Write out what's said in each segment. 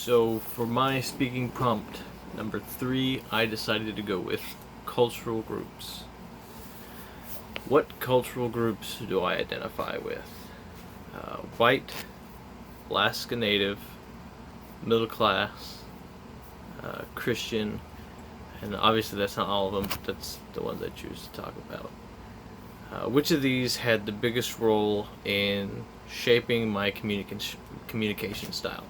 So for my speaking prompt number 3, I decided to go with cultural groups. What cultural groups do I identify with? White, Alaska Native, middle class, Christian, and obviously that's not all of them, but that's the ones I choose to talk about. Which of these had the biggest role in shaping my communication style?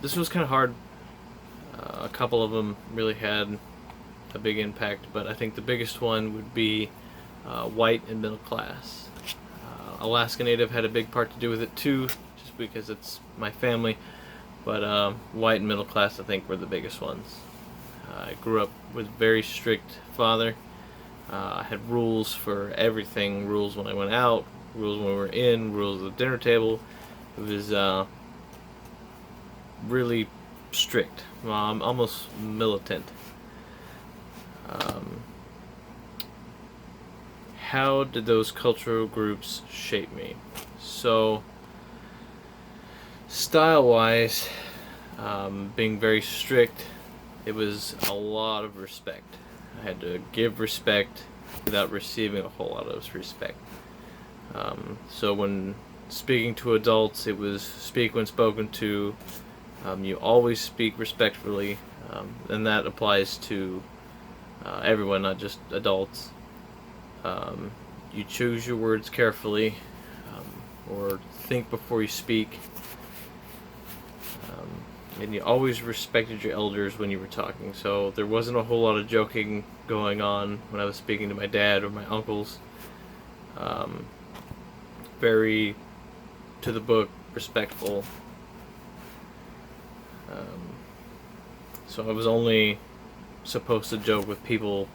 This was kind of hard. A couple of them really had a big impact, but I think the biggest one would be white and middle class. Alaska Native had a big part to do with it too, just because it's my family, but white and middle class I think were the biggest ones. I grew up with a very strict father. I had rules for everything, rules when I went out, rules when we were in, rules at the dinner table. It was really strict, almost militant. How did those cultural groups shape me? So, style-wise, being very strict, it was a lot of respect. I had to give respect without receiving a whole lot of respect. So when speaking to adults, it was speak when spoken to. You always speak respectfully, and that applies to everyone, not just adults. You choose your words carefully, or think before you speak. And you always respected your elders when you were talking, so there wasn't a whole lot of joking going on when I was speaking to my dad or my uncles. Very to the book, respectful. So I was only supposed to joke with people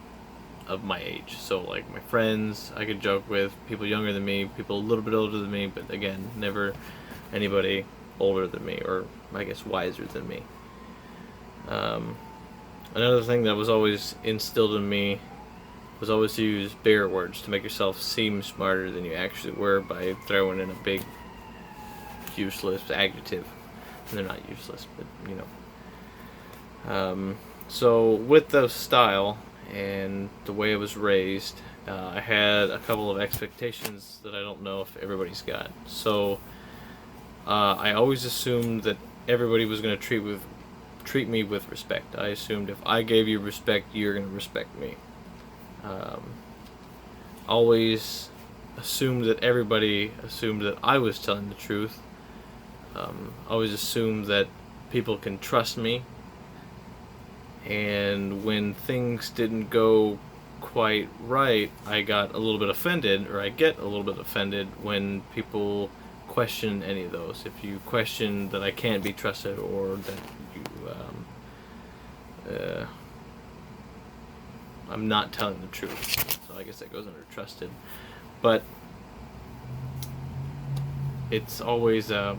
of my age. So like my friends, I could joke with people younger than me, people a little bit older than me, but again, never anybody older than me, or I guess wiser than me. Another thing that was always instilled in me was always to use bigger words to make yourself seem smarter than you actually were by throwing in a big, useless adjective. And they're not useless, but you know. So with the style and the way I was raised, I had a couple of expectations that I don't know if everybody's got. So I always assumed that everybody was going to treat me with respect. I assumed if I gave you respect, you're going to respect me. Always assumed that everybody assumed that I was telling the truth. Always assumed that people can trust me. And when things didn't go quite right, I got a little bit offended, or I get a little bit offended when people question any of those. If you question that I can't be trusted, or that I'm not telling the truth. So I guess that goes under trusted. But it's always a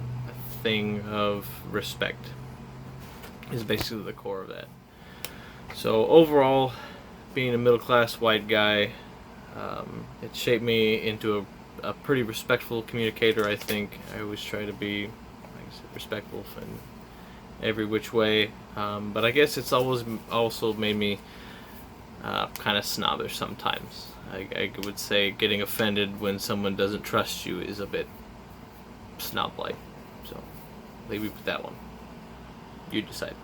thing of respect is basically the core of that. So overall, being a middle-class white guy, it shaped me into a pretty respectful communicator, I think. I always try to be, like I said, respectful in every which way. But I guess it's always also made me kind of snobbish sometimes. I would say getting offended when someone doesn't trust you is a bit snob-like. So, leave me with that one. You decide.